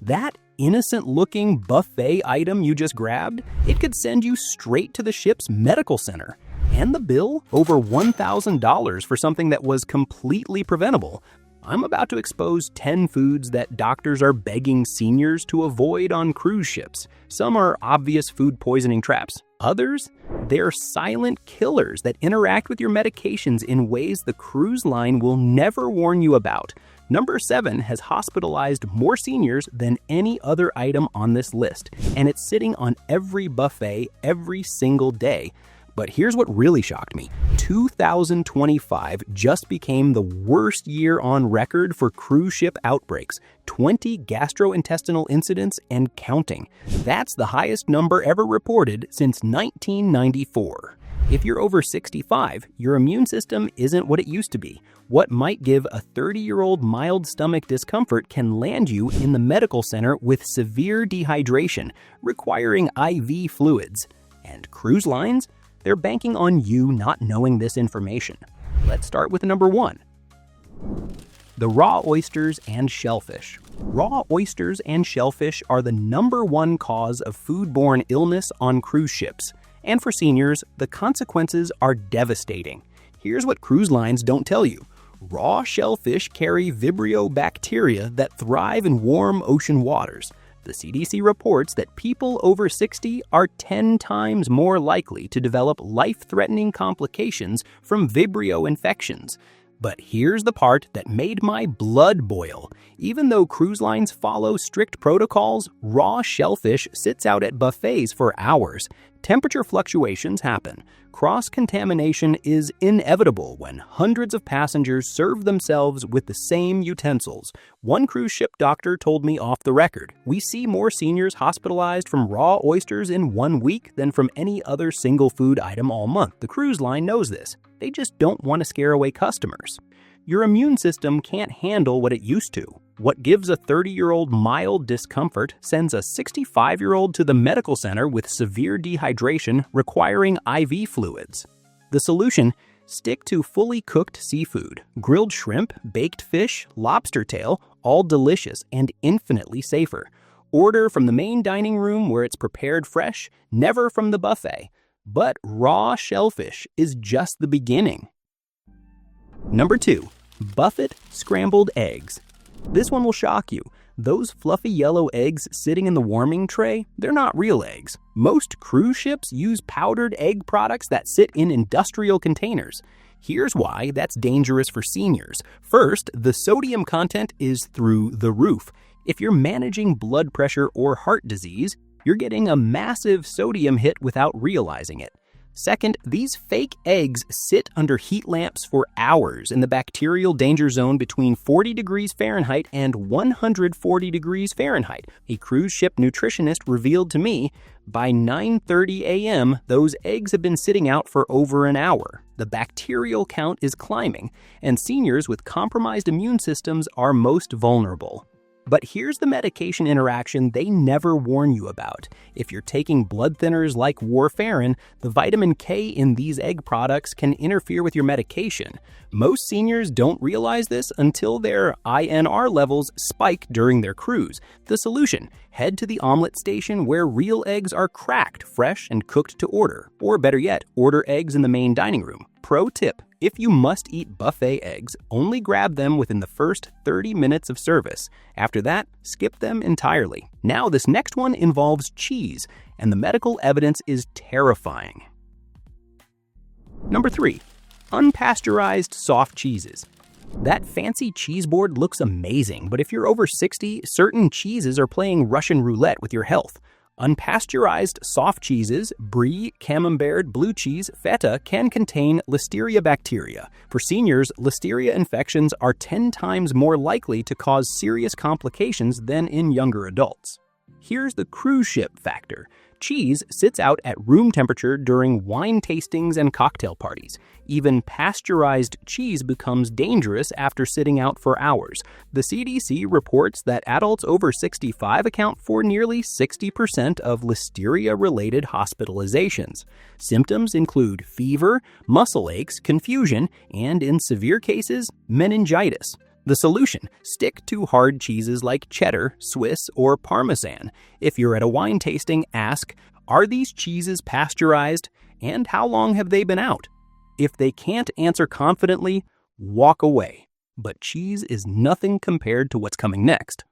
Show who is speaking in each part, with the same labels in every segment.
Speaker 1: That innocent-looking buffet item you just grabbed, it could send you straight to the ship's medical center. And the bill? Over $1,000 for something that was completely preventable. I'm about to expose 10 foods that doctors are begging seniors to avoid on cruise ships. Some are obvious food poisoning traps. Others, they're silent killers that interact with your medications in ways the cruise line will never warn you about. Number 7 has hospitalized more seniors than any other item on this list, and it's sitting on every buffet every single day. But here's what really shocked me. 2025 just became the worst year on record for cruise ship outbreaks. 20 gastrointestinal incidents and counting. That's the highest number ever reported since 1994. If you're over 65, your immune system isn't what it used to be. What might give a 30-year-old mild stomach discomfort can land you in the medical center with severe dehydration, requiring IV fluids. And cruise lines? They're banking on you not knowing this information. Let's start with number 1. The raw oysters and shellfish. Raw oysters and shellfish are the number 1 cause of foodborne illness on cruise ships. And for seniors, the consequences are devastating. Here's what cruise lines don't tell you. Raw shellfish carry Vibrio bacteria that thrive in warm ocean waters. The CDC reports that people over 60 are 10 times more likely to develop life-threatening complications from Vibrio infections. But here's the part that made my blood boil. Even though cruise lines follow strict protocols, raw shellfish sits out at buffets for hours. Temperature fluctuations happen. Cross-contamination is inevitable when hundreds of passengers serve themselves with the same utensils. One cruise ship doctor told me off the record, "We see more seniors hospitalized from raw oysters in 1 week than from any other single food item all month." The cruise line knows this. They just don't want to scare away customers. Your immune system can't handle what it used to. What gives a 30-year-old mild discomfort sends a 65-year-old to the medical center with severe dehydration requiring IV fluids. The solution? Stick to fully cooked seafood. Grilled shrimp, baked fish, lobster tail, all delicious and infinitely safer. Order from the main dining room where it's prepared fresh, never from the buffet. But raw shellfish is just the beginning. Number 2. Buffet scrambled eggs. This one will shock you. Those fluffy yellow eggs sitting in the warming tray, they're not real eggs. Most cruise ships use powdered egg products that sit in industrial containers. Here's why that's dangerous for seniors. First, the sodium content is through the roof. If you're managing blood pressure or heart disease, you're getting a massive sodium hit without realizing it. Second, these fake eggs sit under heat lamps for hours in the bacterial danger zone between 40 degrees Fahrenheit and 140 degrees Fahrenheit. A cruise ship nutritionist revealed to me, by 9:30 a.m., those eggs have been sitting out for over an hour. The bacterial count is climbing, and seniors with compromised immune systems are most vulnerable. But here's the medication interaction they never warn you about. If you're taking blood thinners like warfarin, the vitamin K in these egg products can interfere with your medication. Most seniors don't realize this until their INR levels spike during their cruise. The solution? Head to the omelet station where real eggs are cracked, fresh, and cooked to order. Or better yet, order eggs in the main dining room. Pro tip: if you must eat buffet eggs, only grab them within the first 30 minutes of service. After that, skip them entirely. Now this next one involves cheese, and the medical evidence is terrifying. Number 3. Unpasteurized soft cheeses. That fancy cheese board looks amazing, but if you're over 60, certain cheeses are playing Russian roulette with your health. Unpasteurized soft cheeses, brie, camembert, blue cheese, feta can contain Listeria bacteria. For seniors, Listeria infections are 10 times more likely to cause serious complications than in younger adults. Here's the cruise ship factor. Cheese sits out at room temperature during wine tastings and cocktail parties. Even pasteurized cheese becomes dangerous after sitting out for hours. The CDC reports that adults over 65 account for nearly 60% of Listeria-related hospitalizations. Symptoms include fever, muscle aches, confusion, and in severe cases, meningitis. The solution: stick to hard cheeses like cheddar, Swiss, or Parmesan. If you're at a wine tasting, ask, are these cheeses pasteurized, and how long have they been out? If they can't answer confidently, walk away. But cheese is nothing compared to what's coming next.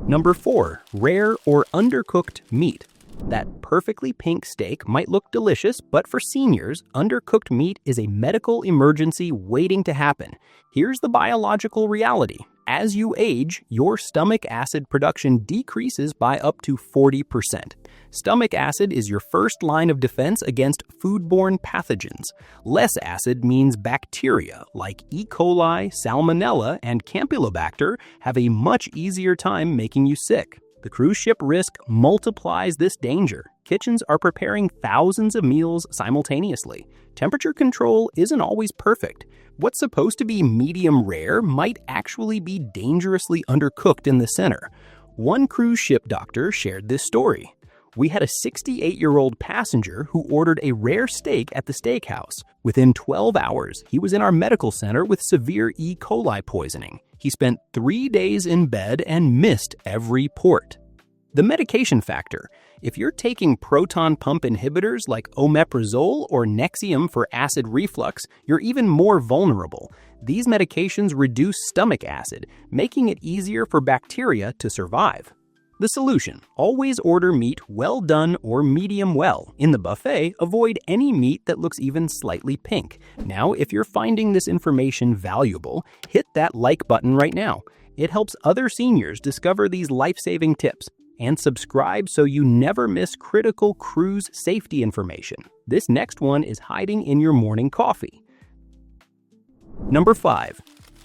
Speaker 1: Number 4, rare or undercooked meat. That perfectly pink steak might look delicious, but for seniors, undercooked meat is a medical emergency waiting to happen. Here's the biological reality. As you age, your stomach acid production decreases by up to 40%. Stomach acid is your first line of defense against foodborne pathogens. Less acid means bacteria like E. coli, Salmonella, and Campylobacter have a much easier time making you sick. The cruise ship risk multiplies this danger. Kitchens are preparing thousands of meals simultaneously. Temperature control isn't always perfect. What's supposed to be medium rare might actually be dangerously undercooked in the center. One cruise ship doctor shared this story. We had a 68-year-old passenger who ordered a rare steak at the steakhouse. Within 12 hours, he was in our medical center with severe E. coli poisoning. He spent 3 days in bed and missed every port. The medication factor. If you're taking proton pump inhibitors like omeprazole or Nexium for acid reflux, you're even more vulnerable. These medications reduce stomach acid, making it easier for bacteria to survive. The solution: always order meat well done or medium well. In the buffet, avoid any meat that looks even slightly pink. Now, if you're finding this information valuable, hit that like button right now. It helps other seniors discover these life-saving tips. And subscribe so you never miss critical cruise safety information. This next one is hiding in your morning coffee. Number 5,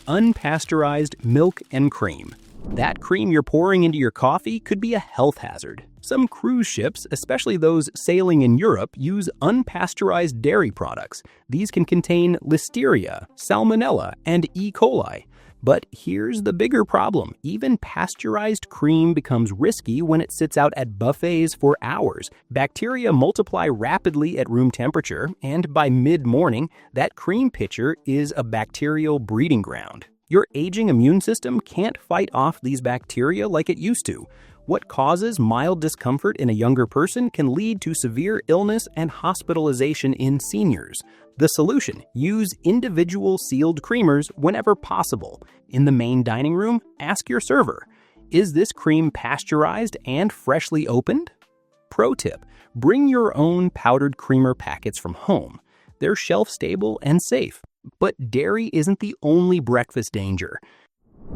Speaker 1: unpasteurized milk and cream. That cream you're pouring into your coffee could be a health hazard. Some cruise ships, especially those sailing in Europe, use unpasteurized dairy products. These can contain Listeria, Salmonella, and E. coli. But here's the bigger problem. Even pasteurized cream becomes risky when it sits out at buffets for hours. Bacteria multiply rapidly at room temperature, and by mid-morning, that cream pitcher is a bacterial breeding ground. Your aging immune system can't fight off these bacteria like it used to. What causes mild discomfort in a younger person can lead to severe illness and hospitalization in seniors. The solution: use individual sealed creamers whenever possible. In the main dining room, ask your server, is this cream pasteurized and freshly opened? Pro tip: bring your own powdered creamer packets from home. They're shelf-stable and safe. But dairy isn't the only breakfast danger.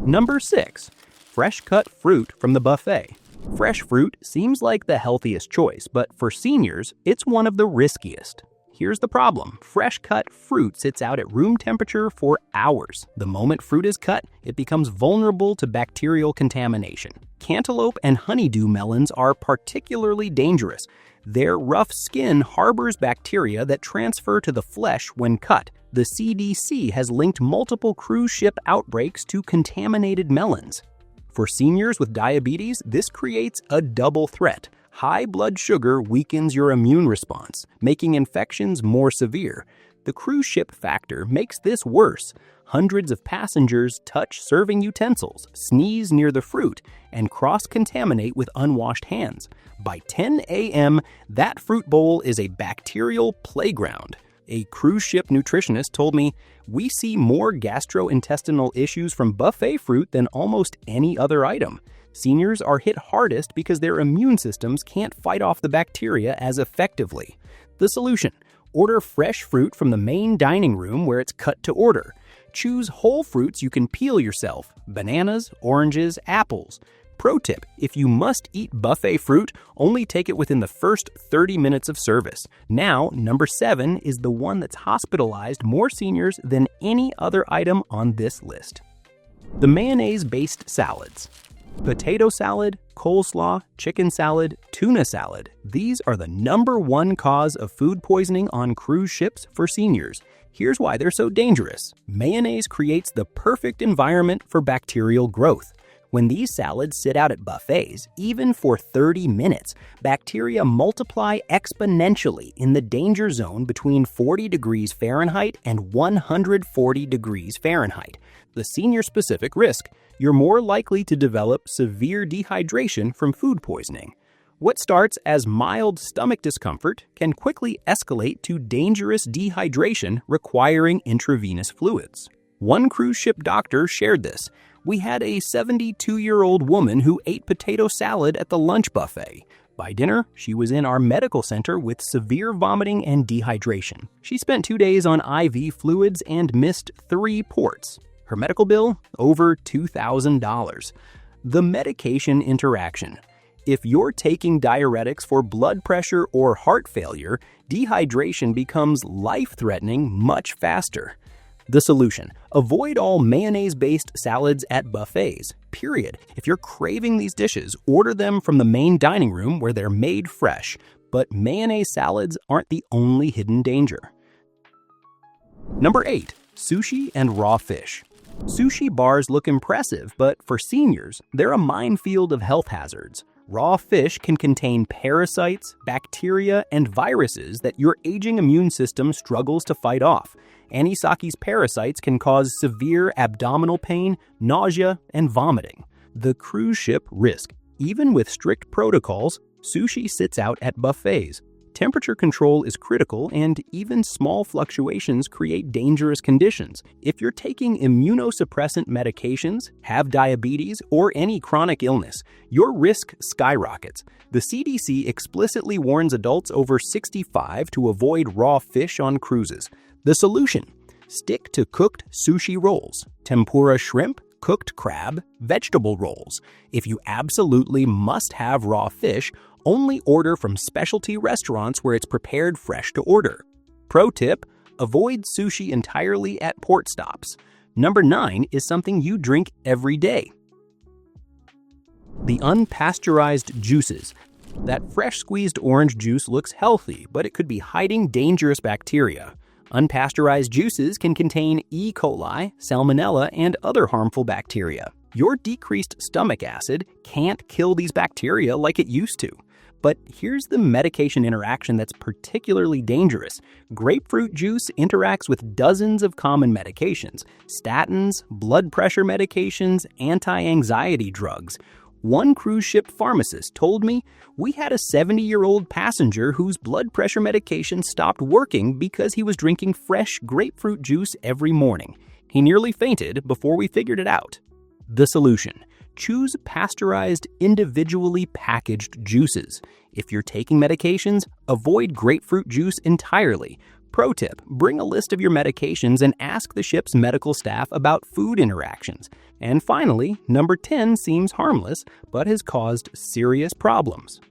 Speaker 1: Number 6, fresh cut fruit from the buffet. Fresh fruit seems like the healthiest choice, but for seniors, it's one of the riskiest. Here's the problem: fresh cut fruit sits out at room temperature for hours. The moment fruit is cut, it becomes vulnerable to bacterial contamination. Cantaloupe and honeydew melons are particularly dangerous. Their rough skin harbors bacteria that transfer to the flesh when cut. The CDC has linked multiple cruise ship outbreaks to contaminated melons. For seniors with diabetes, this creates a double threat. High blood sugar weakens your immune response, making infections more severe. The cruise ship factor makes this worse. Hundreds of passengers touch serving utensils, sneeze near the fruit, and cross-contaminate with unwashed hands. By 10 a.m., that fruit bowl is a bacterial playground. A cruise ship nutritionist told me, "We see more gastrointestinal issues from buffet fruit than almost any other item." Seniors are hit hardest because their immune systems can't fight off the bacteria as effectively. The solution: order fresh fruit from the main dining room where it's cut to order. Choose whole fruits you can peel yourself: bananas, oranges, apples. Pro tip: if you must eat buffet fruit, only take it within the first 30 minutes of service. Now, number 7 is the one that's hospitalized more seniors than any other item on this list. The mayonnaise-based salads. Potato salad, coleslaw, chicken salad, tuna salad. These are the number 1 cause of food poisoning on cruise ships for seniors. Here's why they're so dangerous. Mayonnaise creates the perfect environment for bacterial growth. When these salads sit out at buffets, even for 30 minutes, bacteria multiply exponentially in the danger zone between 40 degrees Fahrenheit and 140 degrees Fahrenheit. the senior-specific risk. You're more likely to develop severe dehydration from food poisoning. What starts as mild stomach discomfort can quickly escalate to dangerous dehydration requiring intravenous fluids. One cruise ship doctor shared this. "We had a 72-year-old woman who ate potato salad at the lunch buffet. By dinner, she was in our medical center with severe vomiting and dehydration. She spent 2 days on IV fluids and missed 3 ports. Her medical bill? Over $2,000. The medication interaction. If you're taking diuretics for blood pressure or heart failure, dehydration becomes life-threatening much faster. The solution: avoid all mayonnaise-based salads at buffets, period. If you're craving these dishes, order them from the main dining room where they're made fresh. But mayonnaise salads aren't the only hidden danger. Number 8. Sushi and raw fish. Sushi bars look impressive, but for seniors, they're a minefield of health hazards. Raw fish can contain parasites, bacteria, and viruses that your aging immune system struggles to fight off. Anisaki's parasites can cause severe abdominal pain, nausea, and vomiting. The cruise ship risk. Even with strict protocols, sushi sits out at buffets. Temperature control is critical, and even small fluctuations create dangerous conditions. If you're taking immunosuppressant medications, have diabetes, or any chronic illness, your risk skyrockets. The CDC explicitly warns adults over 65 to avoid raw fish on cruises. The solution: stick to cooked sushi rolls, tempura shrimp, cooked crab, vegetable rolls. If you absolutely must have raw fish, only order from specialty restaurants where it's prepared fresh to order. Pro tip: avoid sushi entirely at port stops. Number 9 is something you drink every day. The unpasteurized juices. That fresh squeezed orange juice looks healthy, but it could be hiding dangerous bacteria. Unpasteurized juices can contain E. coli, salmonella, and other harmful bacteria. Your decreased stomach acid can't kill these bacteria like it used to. But here's the medication interaction that's particularly dangerous. Grapefruit juice interacts with dozens of common medications: statins, blood pressure medications, anti-anxiety drugs. One cruise ship pharmacist told me, "We had a 70-year-old passenger whose blood pressure medication stopped working because he was drinking fresh grapefruit juice every morning. He nearly fainted before we figured it out." The solution: choose pasteurized, individually packaged juices. If you're taking medications, avoid grapefruit juice entirely. Pro tip: bring a list of your medications and ask the ship's medical staff about food interactions. And finally, number 10 seems harmless, but has caused serious problems.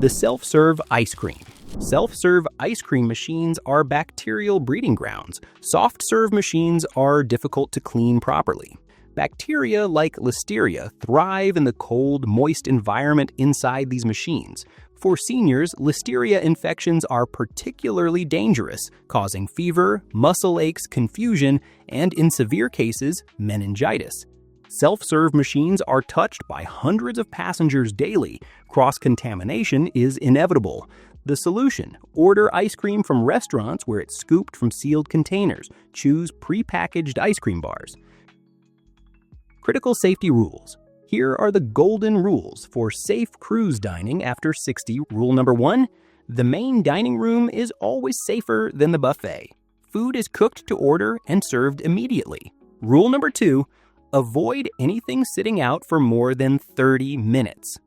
Speaker 1: The self-serve ice cream. Self-serve ice cream machines are bacterial breeding grounds. Soft-serve machines are difficult to clean properly. Bacteria like Listeria thrive in the cold, moist environment inside these machines. For seniors, Listeria infections are particularly dangerous, causing fever, muscle aches, confusion, and in severe cases, meningitis. Self-serve machines are touched by hundreds of passengers daily. Cross-contamination is inevitable. The solution: order ice cream from restaurants where it's scooped from sealed containers. Choose pre-packaged ice cream bars. Critical safety rules. Here are the golden rules for safe cruise dining after 60. Rule number 1, the main dining room is always safer than the buffet. Food is cooked to order and served immediately. Rule number 2, avoid anything sitting out for more than 30 minutes.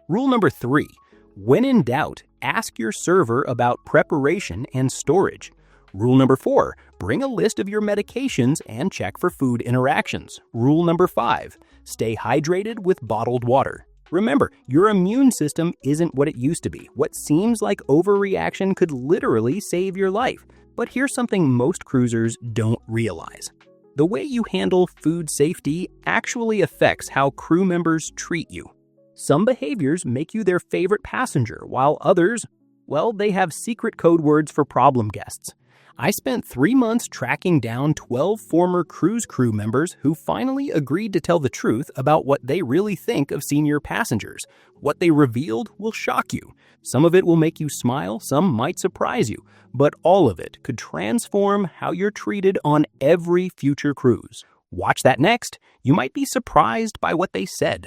Speaker 1: Rule number 3, when in doubt, ask your server about preparation and storage. Rule number 4, bring a list of your medications and check for food interactions. Rule number 5, stay hydrated with bottled water. Remember, your immune system isn't what it used to be. What seems like overreaction could literally save your life. But here's something most cruisers don't realize. The way you handle food safety actually affects how crew members treat you. Some behaviors make you their favorite passenger, while others, well, they have secret code words for problem guests. I spent 3 months tracking down 12 former cruise crew members who finally agreed to tell the truth about what they really think of senior passengers. What they revealed will shock you. Some of it will make you smile, some might surprise you, but all of it could transform how you're treated on every future cruise. Watch that next. You might be surprised by what they said.